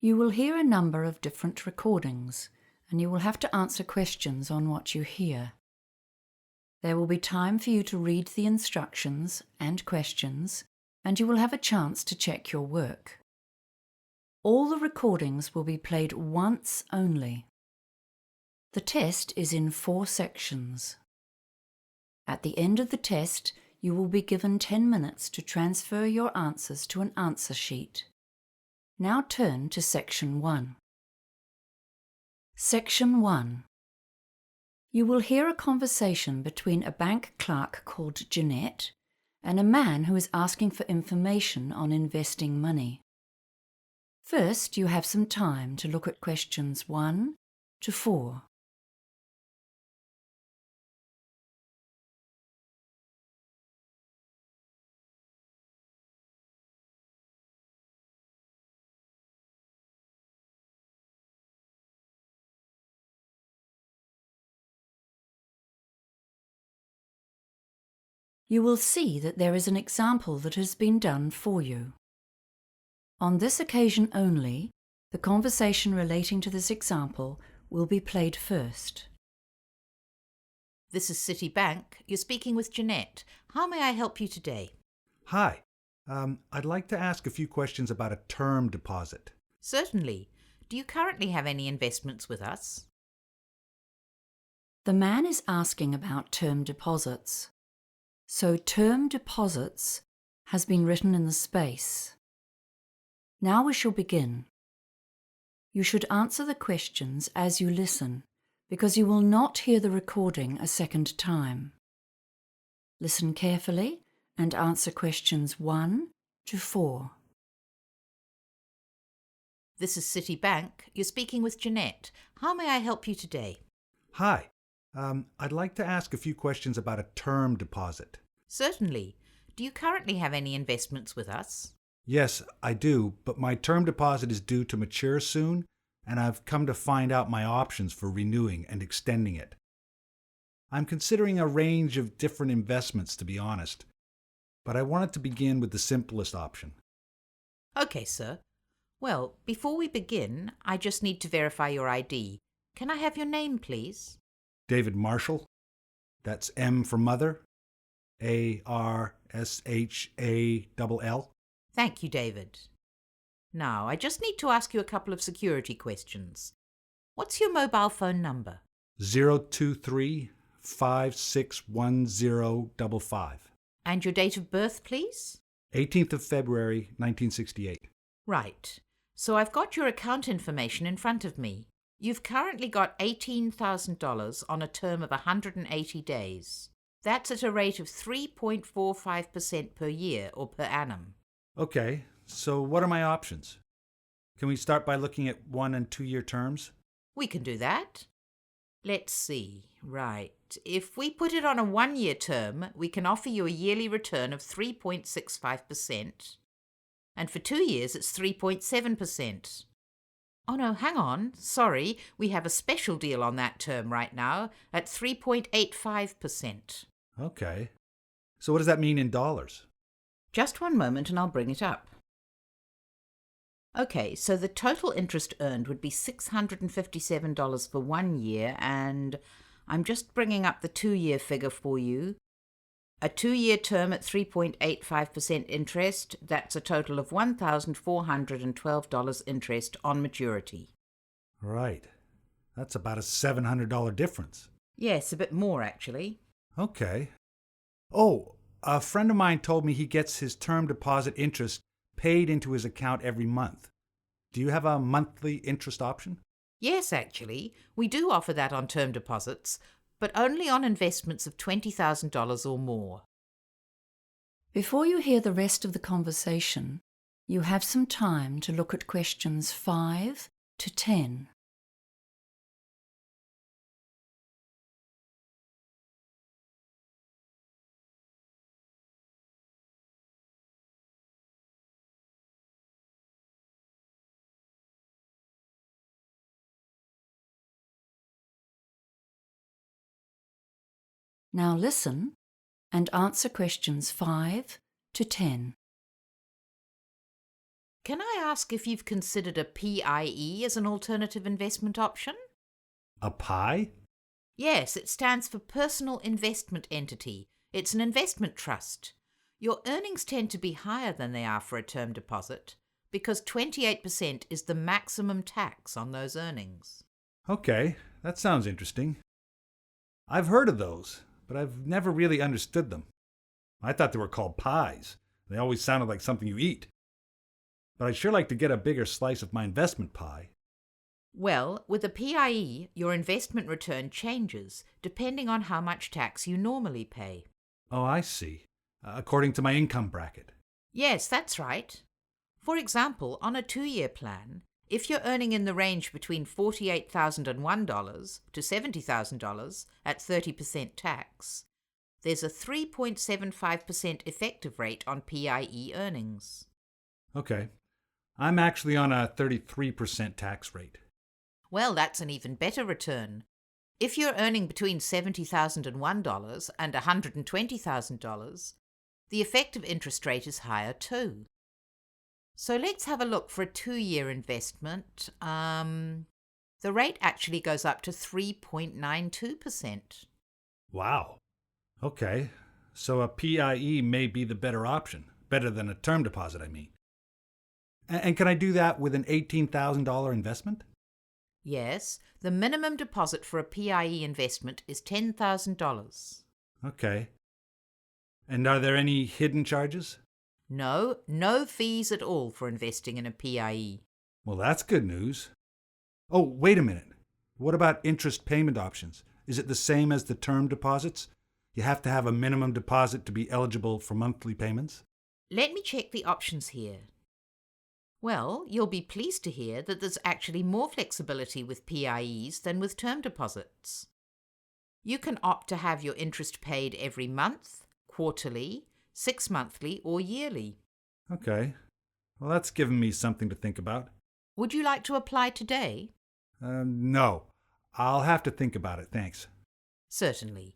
You will hear a number of different recordings, and you will have to answer questions on what you hear. There will be time for you to read the instructions and questions, and you will have a chance to check your work. All the recordings will be played once only. The test is in 4 sections. At the end of the test, you will be given 10 minutes to transfer your answers to an answer sheet. Now turn to Section 1. Section 1. You will hear a conversation between a bank clerk called Jeanette and a man who is asking for information on investing money. First, you have some time to look at questions 1 to 4. You will see that there is an example that has been done for you. On this occasion only, the conversation relating to this example will be played first. This is Citibank. You're speaking with Jeanette. How may I help you today? Hi. I'd like to ask a few questions about a term deposit. Certainly. Do you currently have any investments with us? The man is asking about term deposits. So term deposits has been written in the space. Now we shall begin. You should answer the questions as you listen, because you will not hear the recording a second time. Listen carefully and answer questions 1 to 4. This is Citibank. You're speaking with Jeanette. How may I help you today? Hi. I'd like to ask a few questions about a term deposit. Certainly. Do you currently have any investments with us? Yes, I do, but my term deposit is due to mature soon, and I've come to find out my options for renewing and extending it. I'm considering a range of different investments, to be honest, but I wanted to begin with the simplest option. Okay, sir. Well, before we begin, I just need to verify your ID. Can I have your name, please? David Marshall. That's M for mother. ARSHALL. Thank you, David. Now, I just need to ask you a couple of security questions. What's your mobile phone number? 023-561055. And your date of birth, please? 18th of February, 1968. Right. So I've got your account information in front of me. You've currently got $18,000 on a term of 180 days. That's at a rate of 3.45% per year or per annum. Okay, so what are my options? Can we start by looking at 1 and 2 year terms? We can do that. Let's see. Right. If we put it on a 1-year term, we can offer you a yearly return of 3.65%. And for 2 years, it's 3.7%. Oh no, hang on. Sorry, we have a special deal on that term right now at 3.85%. Okay. So what does that mean in dollars? Just one moment and I'll bring it up. Okay, so the total interest earned would be $657 for 1 year, and I'm just bringing up the 2-year figure for you. A 2-year term at 3.85% interest, that's a total of $1,412 interest on maturity. Right. That's about a $700 difference. Yes, a bit more actually. Okay. Oh, a friend of mine told me he gets his term deposit interest paid into his account every month. Do you have a monthly interest option? Yes, actually. We do offer that on term deposits, but only on investments of $20,000 or more. Before you hear the rest of the conversation, you have some time to look at questions 5 to 10. Now listen and answer questions 5 to 10. can I ask if you've considered a PIE as an alternative investment option? A pie? Yes, it stands for Personal Investment Entity. It's an investment trust. Your earnings tend to be higher than they are for a term deposit because 28% is the maximum tax on those earnings. Okay, that sounds interesting. I've heard of those, but I've never really understood them. I thought they were called pies. They always sounded like something you eat. But I'd sure like to get a bigger slice of my investment pie. Well, with a PIE, your investment return changes depending on how much tax you normally pay. Oh, I see. According to my income bracket. Yes, that's right. For example, on a 2-year plan, if you're earning in the range between $48,001 to $70,000 at 30% tax, there's a 3.75% effective rate on PIE earnings. Okay. I'm actually on a 33% tax rate. Well, that's an even better return. If you're earning between $70,001 and $120,000, the effective interest rate is higher too. So let's have a look for a 2-year investment. The rate actually goes up to 3.92%. Wow. Okay. So a PIE may be the better option. Better than a term deposit, I mean. And can I do that with an $18,000 investment? Yes, the minimum deposit for a PIE investment is $10,000. Okay. And are there any hidden charges? No fees at all for investing in a PIE. Well, that's good news. Oh, wait a minute. What about interest payment options? Is it the same as the term deposits? You have to have a minimum deposit to be eligible for monthly payments? Let me check the options here. Well, you'll be pleased to hear that there's actually more flexibility with PIEs than with term deposits. You can opt to have your interest paid every month, quarterly, 6-monthly, or yearly. Okay. Well, that's given me something to think about. Would you like to apply today? No. I'll have to think about it, thanks. Certainly.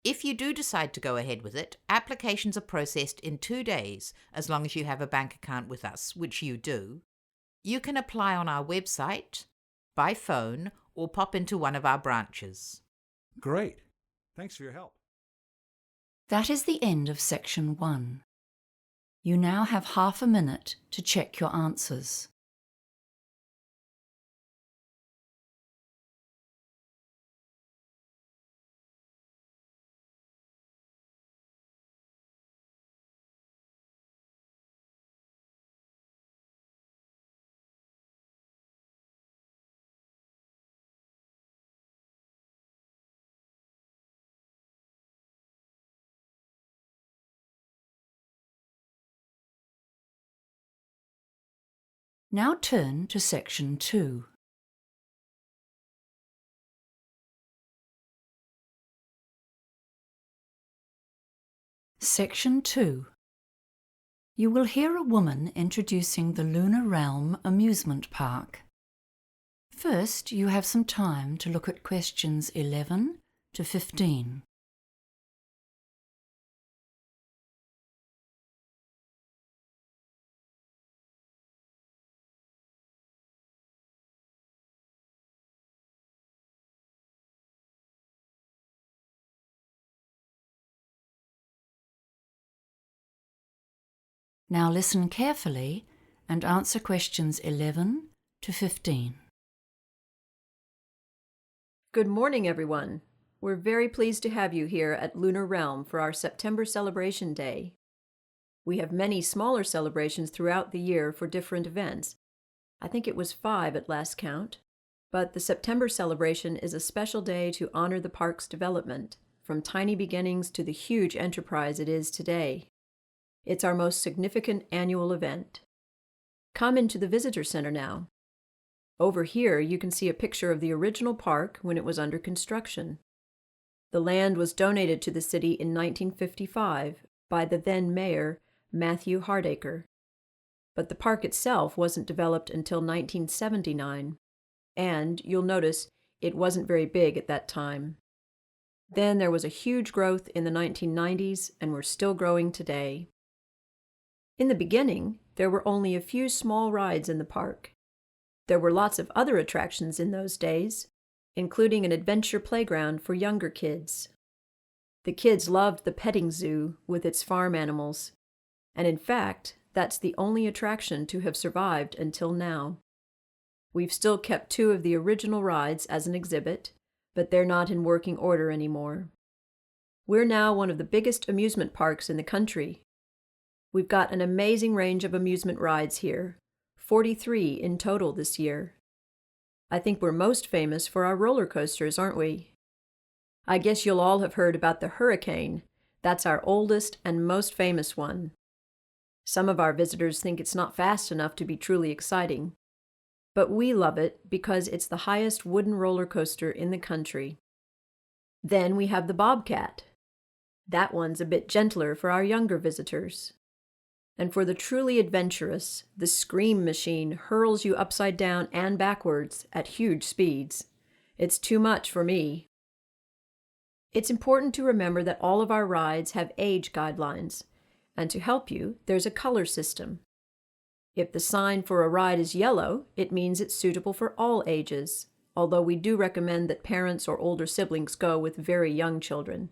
If you do decide to go ahead with it, applications are processed in 2 days, as long as you have a bank account with us, which you do. You can apply on our website, by phone, or pop into one of our branches. Great. Thanks for your help. That is the end of section 1. You now have half a minute to check your answers. Now turn to section 2. Section 2. You will hear a woman introducing the Lunar Realm amusement park. First, you have some time to look at questions 11 to 15. Now listen carefully and answer questions 11 to 15. Good morning, everyone. We're very pleased to have you here at Lunar Realm for our September Celebration Day. We have many smaller celebrations throughout the year for different events. I think it was 5 at last count. But the September celebration is a special day to honor the park's development, from tiny beginnings to the huge enterprise it is today. It's our most significant annual event. Come into the visitor center now. Over here, you can see a picture of the original park when it was under construction. The land was donated to the city in 1955 by the then mayor, Matthew Hardacre. But the park itself wasn't developed until 1979, and you'll notice it wasn't very big at that time. Then there was a huge growth in the 1990s, and we're still growing today. In the beginning, there were only a few small rides in the park. There were lots of other attractions in those days, including an adventure playground for younger kids. The kids loved the petting zoo with its farm animals, and in fact, that's the only attraction to have survived until now. We've still kept 2 of the original rides as an exhibit, but they're not in working order anymore. We're now one of the biggest amusement parks in the country. We've got an amazing range of amusement rides here, 43 in total this year. I think we're most famous for our roller coasters, aren't we? I guess you'll all have heard about the Hurricane. That's our oldest and most famous one. Some of our visitors think it's not fast enough to be truly exciting, but we love it because it's the highest wooden roller coaster in the country. Then we have the Bobcat. That one's a bit gentler for our younger visitors. And for the truly adventurous, the Scream Machine hurls you upside down and backwards at huge speeds. It's too much for me. It's important to remember that all of our rides have age guidelines, and to help you, there's a color system. If the sign for a ride is yellow, it means it's suitable for all ages, although we do recommend that parents or older siblings go with very young children.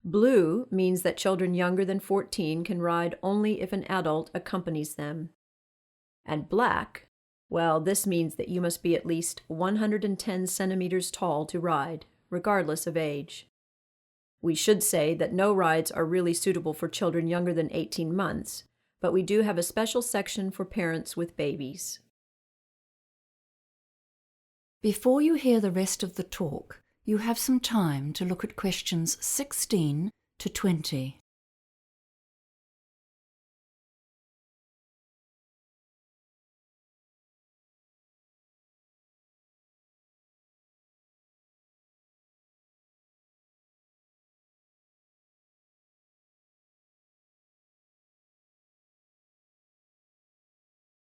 Blue means that children younger than 14 can ride only if an adult accompanies them. And black, well, this means that you must be at least 110 centimeters tall to ride, regardless of age. We should say that no rides are really suitable for children younger than 18 months, but we do have a special section for parents with babies. Before you hear the rest of the talk, you have some time to look at questions 16 to 20.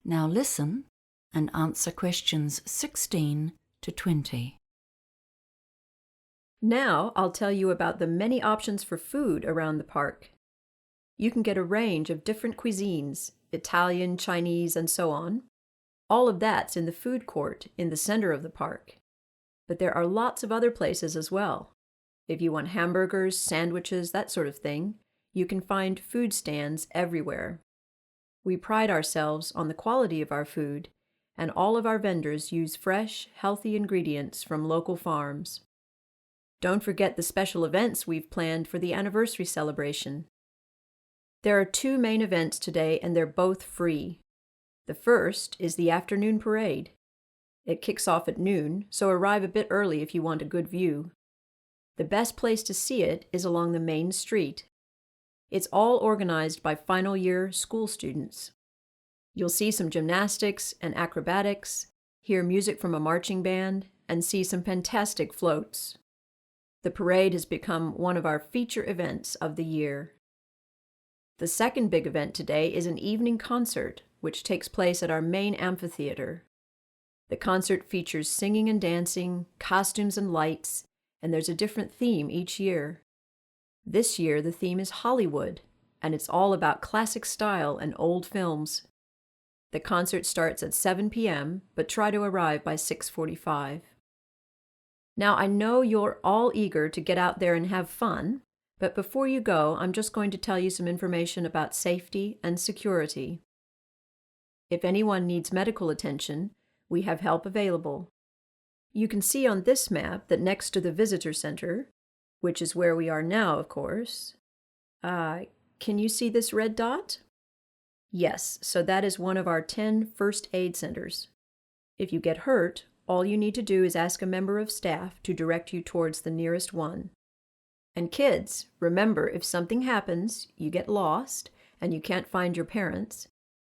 Now listen and answer questions 16 to 20. Now I'll tell you about the many options for food around the park. You can get a range of different cuisines, Italian, Chinese, and so on. All of that's in the food court in the center of the park. But there are lots of other places as well. If you want hamburgers, sandwiches, that sort of thing, you can find food stands everywhere. We pride ourselves on the quality of our food, and all of our vendors use fresh, healthy ingredients from local farms. Don't forget the special events we've planned for the anniversary celebration. There are 2 main events today, and they're both free. The first is the afternoon parade. It kicks off at noon, so arrive a bit early if you want a good view. The best place to see it is along the main street. It's all organized by final year school students. You'll see some gymnastics and acrobatics, hear music from a marching band, and see some fantastic floats. The parade has become one of our feature events of the year. The second big event today is an evening concert, which takes place at our main amphitheater. The concert features singing and dancing, costumes and lights, and there's a different theme each year. This year, the theme is Hollywood, and it's all about classic style and old films. The concert starts at 7 p.m., but try to arrive by 6:45. Now, I know you're all eager to get out there and have fun, but before you go, I'm just going to tell you some information about safety and security. If anyone needs medical attention, we have help available. You can see on this map that next to the visitor center, which is where we are now, of course. Can you see this red dot? Yes, so that is one of our 10 first aid centers. If you get hurt, all you need to do is ask a member of staff to direct you towards the nearest one. And kids, remember, if something happens, you get lost, and you can't find your parents,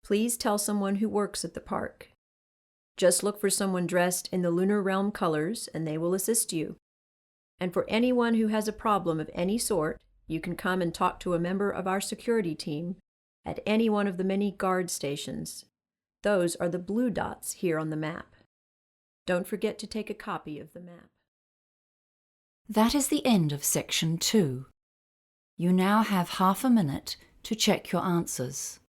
please tell someone who works at the park. Just look for someone dressed in the Lunar Realm colors, and they will assist you. And for anyone who has a problem of any sort, you can come and talk to a member of our security team at any one of the many guard stations. Those are the blue dots here on the map. Don't forget to take a copy of the map. That is the end of section 2. You now have half a minute to check your answers.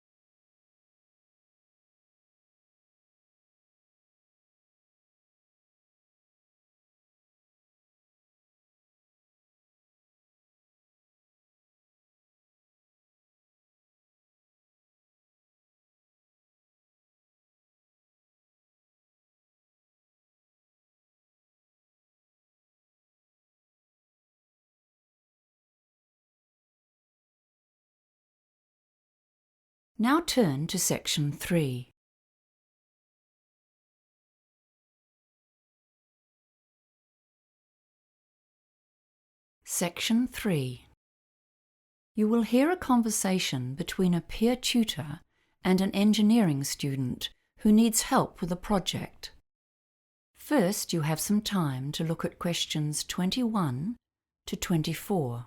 Now turn to Section 3. Section 3. You will hear a conversation between a peer tutor and an engineering student who needs help with a project. First, you have some time to look at questions 21 to 24.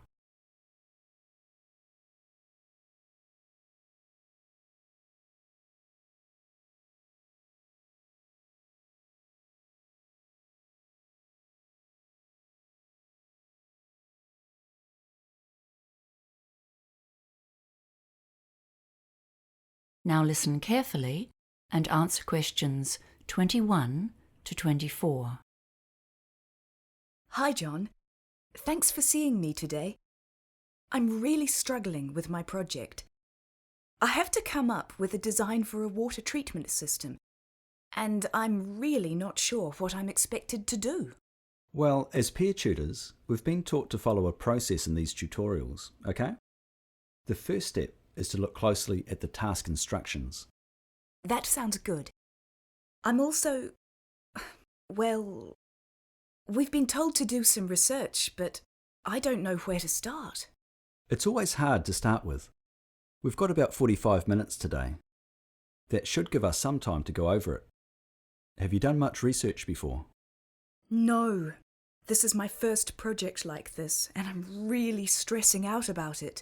Now listen carefully and answer questions 21 to 24. Hi, John. Thanks for seeing me today. I'm really struggling with my project. I have to come up with a design for a water treatment system, and I'm really not sure what I'm expected to do. Well, as peer tutors, we've been taught to follow a process in these tutorials, okay? The first step is to look closely at the task instructions. That sounds good. I'm also... well, we've been told to do some research, but I don't know where to start. It's always hard to start with. We've got about 45 minutes today. That should give us some time to go over it. Have you done much research before? No. This is my first project like this, and I'm really stressing out about it.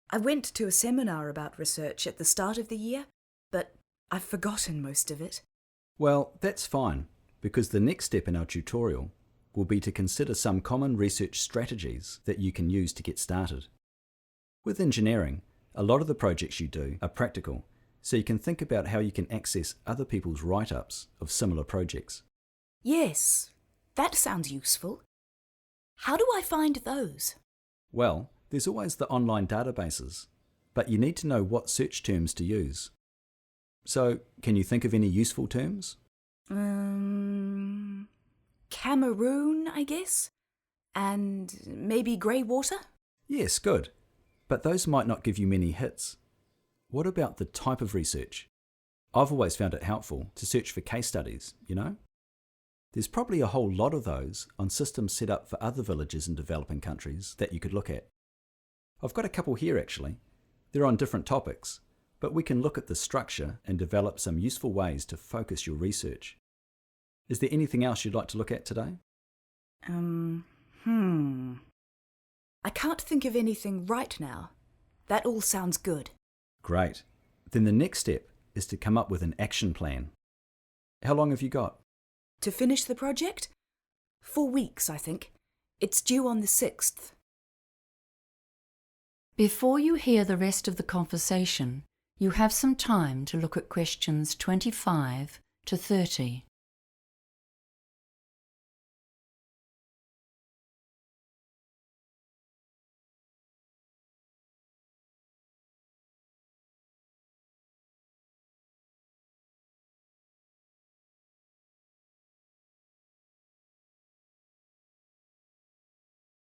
I went to a seminar about research at the start of the year, but I've forgotten most of it. Well, that's fine, because the next step in our tutorial will be to consider some common research strategies that you can use to get started. With engineering, a lot of the projects you do are practical, so you can think about how you can access other people's write-ups of similar projects. Yes, that sounds useful. How do I find those? Well, there's always the online databases, but you need to know what search terms to use. So, can you think of any useful terms? Cameroon, I guess? And maybe grey water? Yes, good. But those might not give you many hits. What about the type of research? I've always found it helpful to search for case studies, you know? There's probably a whole lot of those on systems set up for other villages in developing countries that you could look at. I've got a couple here actually. They're on different topics, but we can look at the structure and develop some useful ways to focus your research. Is there anything else you'd like to look at today? I can't think of anything right now. That all sounds good. Great. Then the next step is to come up with an action plan. How long have you got? To finish the project? 4 weeks, I think. It's due on the 6th. Before you hear the rest of the conversation, you have some time to look at questions 25 to 30.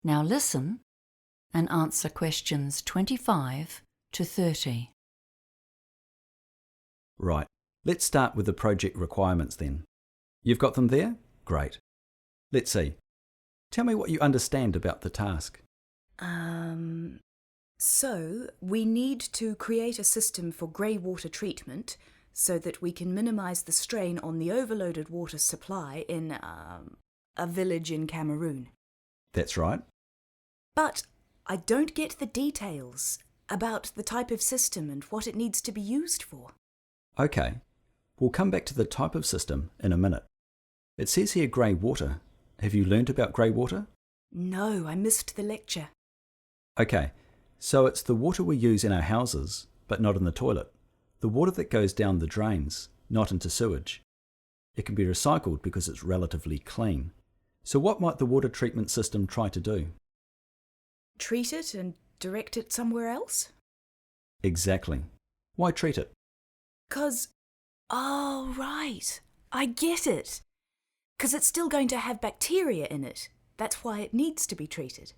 Now listen and answer questions 25 to 30. Right. Let's start with the project requirements then. You've got them there? Great. Let's see. Tell me what you understand about the task. So we need to create a system for grey water treatment so that we can minimise the strain on the overloaded water supply in a village in Cameroon. That's right. But I don't get the details about the type of system and what it needs to be used for. Okay. We'll come back to the type of system in a minute. It says here grey water. Have you learnt about grey water? No, I missed the lecture. Okay. So it's the water we use in our houses, but not in the toilet. The water that goes down the drains, not into sewage. It can be recycled because it's relatively clean. So what might the water treatment system try to do? Treat it and direct it somewhere else? Exactly. Why treat it? 'Cause... oh, right. I get it. 'Cause it's still going to have bacteria in it. That's why it needs to be treated.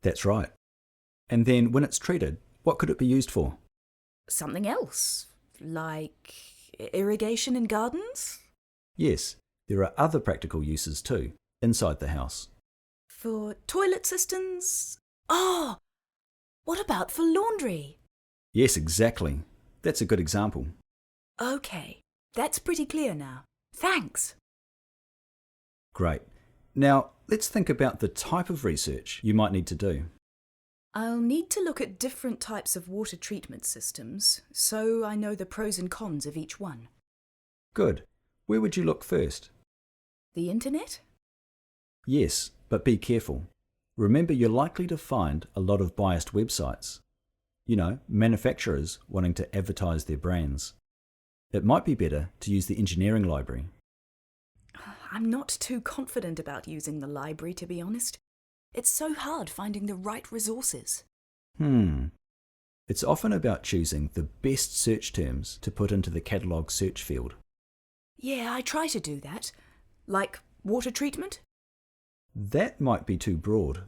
That's right. And then when it's treated, what could it be used for? something else, like irrigation in gardens? Yes, there are other practical uses too, inside the house. For toilet systems? Oh, what about for laundry? Yes, exactly. That's a good example. Okay, that's pretty clear now. Thanks. Great. Now, let's think about the type of research you might need to do. I'll need to look at different types of water treatment systems, so I know the pros and cons of each one. Good. Where would you look first? The internet? Yes, but be careful. Remember, you're likely to find a lot of biased websites. You know, manufacturers wanting to advertise their brands. It might be better to use the engineering library. I'm not too confident about using the library, to be honest. It's so hard finding the right resources. It's often about choosing the best search terms to put into the catalogue search field. Yeah, I try to do that. Like water treatment? That might be too broad.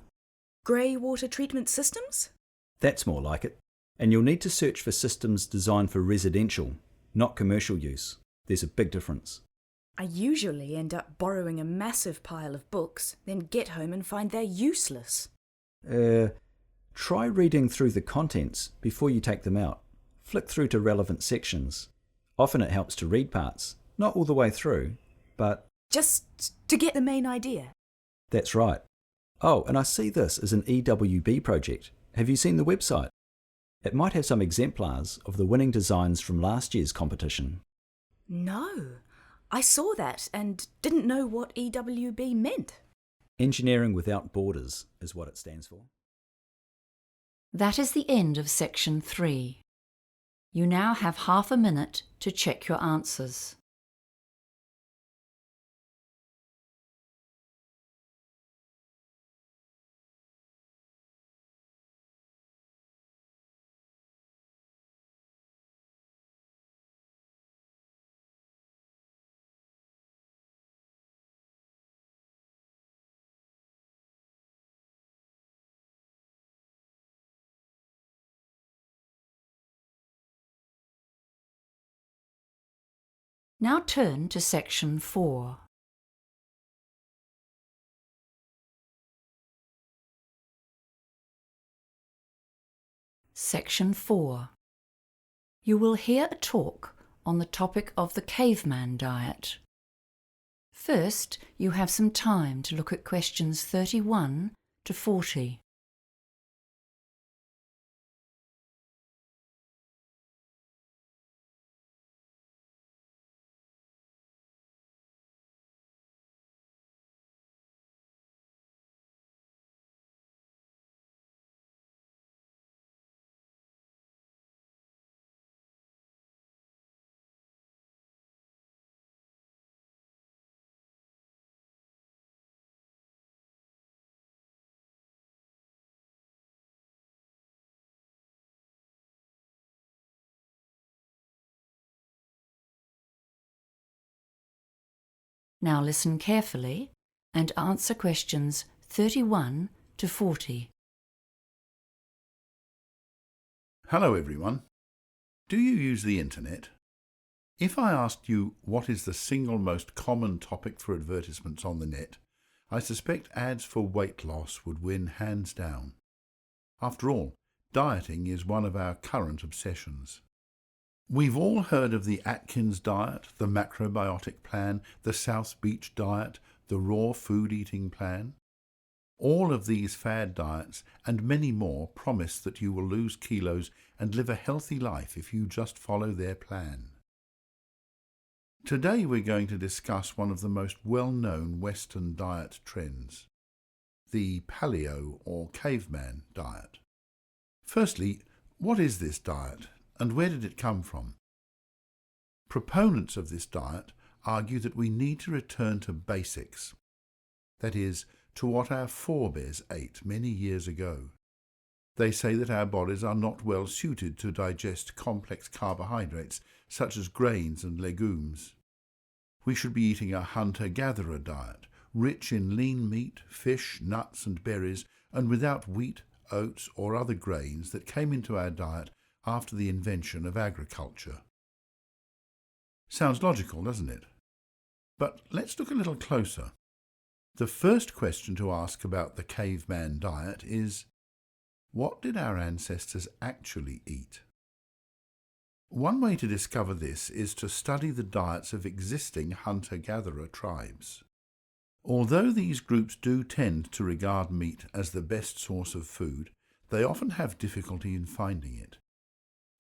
Grey water treatment systems? That's more like it. And you'll need to search for systems designed for residential, not commercial use. There's a big difference. I usually end up borrowing a massive pile of books, then get home and find they're useless. Try reading through the contents before you take them out. Flick through to relevant sections. Often it helps to read parts, not all the way through, but... Just to get the main idea. That's right. Oh, and I see this as an EWB project. Have you seen the website? It might have some exemplars of the winning designs from last year's competition. No, I saw that and didn't know what EWB meant. Engineering Without Borders is what it stands for. That is the end of section 3. You now have half a minute to check your answers. Now turn to section 4. Section 4. You will hear a talk on the topic of the caveman diet. First, you have some time to look at questions 31 to 40. Now listen carefully and answer questions 31 to 40. Hello everyone. Do you use the internet? If I asked you what is the single most common topic for advertisements on the net, I suspect ads for weight loss would win hands down. After all, dieting is one of our current obsessions. We've all heard of the Atkins diet, the macrobiotic plan, the South Beach diet, the raw food eating plan. All of these fad diets and many more promise that you will lose kilos and live a healthy life if you just follow their plan. Today we're going to discuss one of the most well-known Western diet trends, the paleo or caveman diet. Firstly, what is this diet and where did it come from? Proponents of this diet argue that we need to return to basics, that is, to what our forebears ate many years ago. They say that our bodies are not well suited to digest complex carbohydrates such as grains and legumes. We should be eating a hunter-gatherer diet, rich in lean meat, fish, nuts and berries, and without wheat, oats or other grains that came into our diet after the invention of agriculture. Sounds logical, doesn't it? But let's look a little closer. The first question to ask about the caveman diet is, what did our ancestors actually eat? One way to discover this is to study the diets of existing hunter-gatherer tribes. Although these groups do tend to regard meat as the best source of food, they often have difficulty in finding it.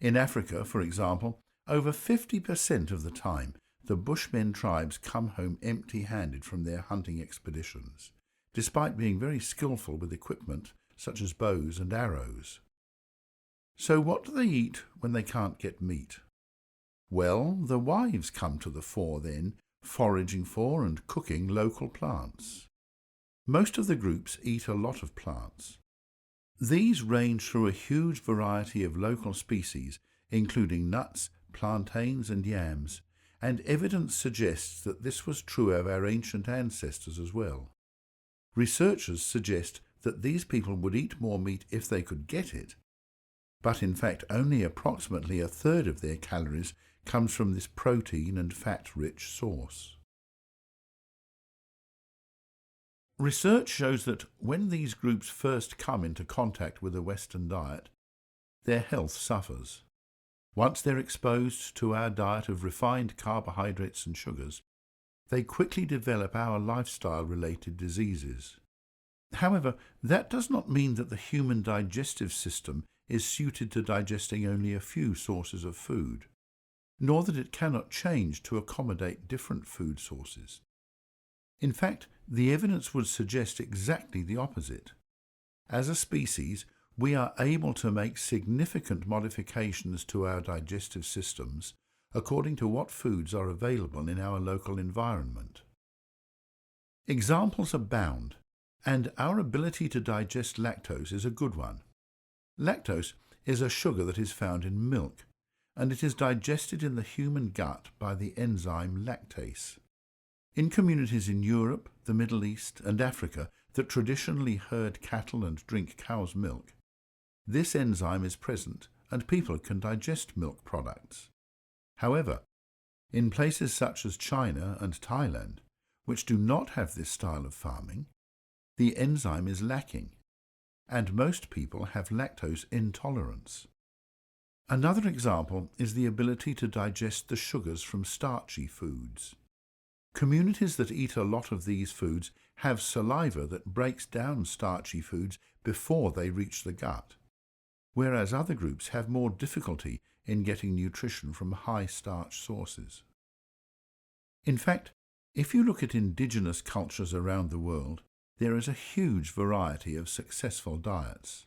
In Africa, for example, over 50% of the time, the Bushmen tribes come home empty-handed from their hunting expeditions, despite being very skillful with equipment such as bows and arrows. So what do they eat when they can't get meat? Well, the wives come to the fore then, foraging for and cooking local plants. Most of the groups eat a lot of plants. These range through a huge variety of local species, including nuts, plantains and yams, and evidence suggests that this was true of our ancient ancestors as well. Researchers suggest that these people would eat more meat if they could get it, but in fact only approximately a third of their calories comes from this protein and fat-rich source. Research shows that when these groups first come into contact with a Western diet, their health suffers. Once they're exposed to our diet of refined carbohydrates and sugars, they quickly develop our lifestyle-related diseases. However, that does not mean that the human digestive system is suited to digesting only a few sources of food, nor that it cannot change to accommodate different food sources. In fact, the evidence would suggest exactly the opposite. As a species, we are able to make significant modifications to our digestive systems according to what foods are available in our local environment. Examples abound, and our ability to digest lactose is a good one. Lactose is a sugar that is found in milk, and it is digested in the human gut by the enzyme lactase. In communities in Europe, the Middle East, and Africa that traditionally herd cattle and drink cow's milk, this enzyme is present and people can digest milk products. However, in places such as China and Thailand, which do not have this style of farming, the enzyme is lacking, and most people have lactose intolerance. Another example is the ability to digest the sugars from starchy foods. Communities that eat a lot of these foods have saliva that breaks down starchy foods before they reach the gut, whereas other groups have more difficulty in getting nutrition from high-starch sources. In fact, if you look at indigenous cultures around the world, there is a huge variety of successful diets.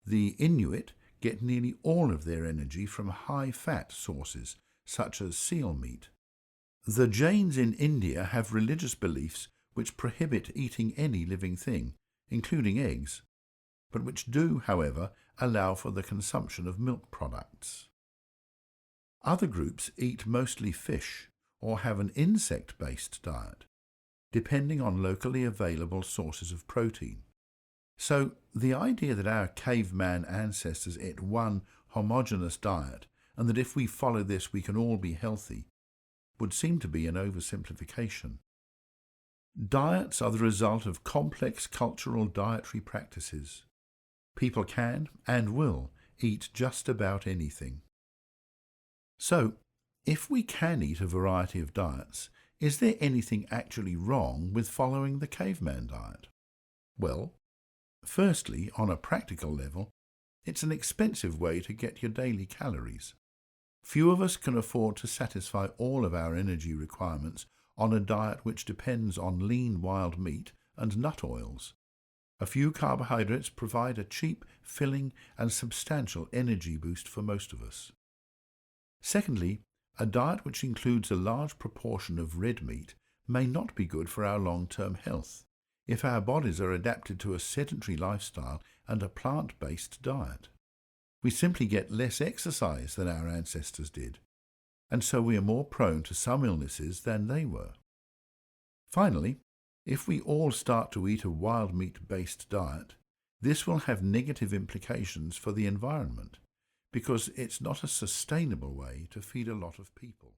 The Inuit get nearly all of their energy from high-fat sources, such as seal meat. The Jains in India have religious beliefs which prohibit eating any living thing, including eggs, but which do, however, allow for the consumption of milk products. Other groups eat mostly fish or have an insect-based diet, depending on locally available sources of protein. So the idea that our caveman ancestors ate one homogeneous diet and that if we follow this we can all be healthy would seem to be an oversimplification. Diets are the result of complex cultural dietary practices. People can and will eat just about anything. So, if we can eat a variety of diets, is there anything actually wrong with following the caveman diet? Well, firstly, on a practical level, it's an expensive way to get your daily calories. Few of us can afford to satisfy all of our energy requirements on a diet which depends on lean wild meat and nut oils. A few carbohydrates provide a cheap, filling and substantial energy boost for most of us. Secondly, a diet which includes a large proportion of red meat may not be good for our long-term health if our bodies are adapted to a sedentary lifestyle and a plant-based diet. We simply get less exercise than our ancestors did, and so we are more prone to some illnesses than they were. Finally, if we all start to eat a wild meat-based diet, this will have negative implications for the environment, because it's not a sustainable way to feed a lot of people.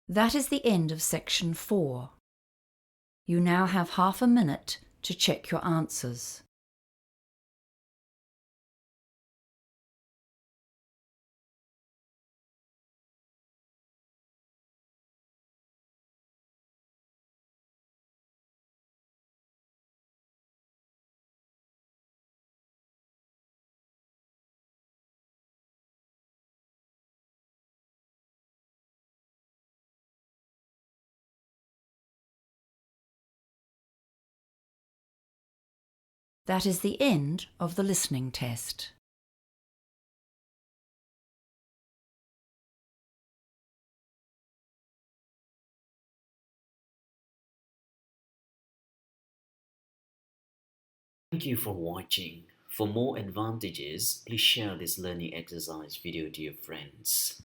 That is the end of section 4. You now have half a minute to check your answers. That is the end of the listening test. Thank you for watching. For more advantages, please share this learning exercise video to your friends.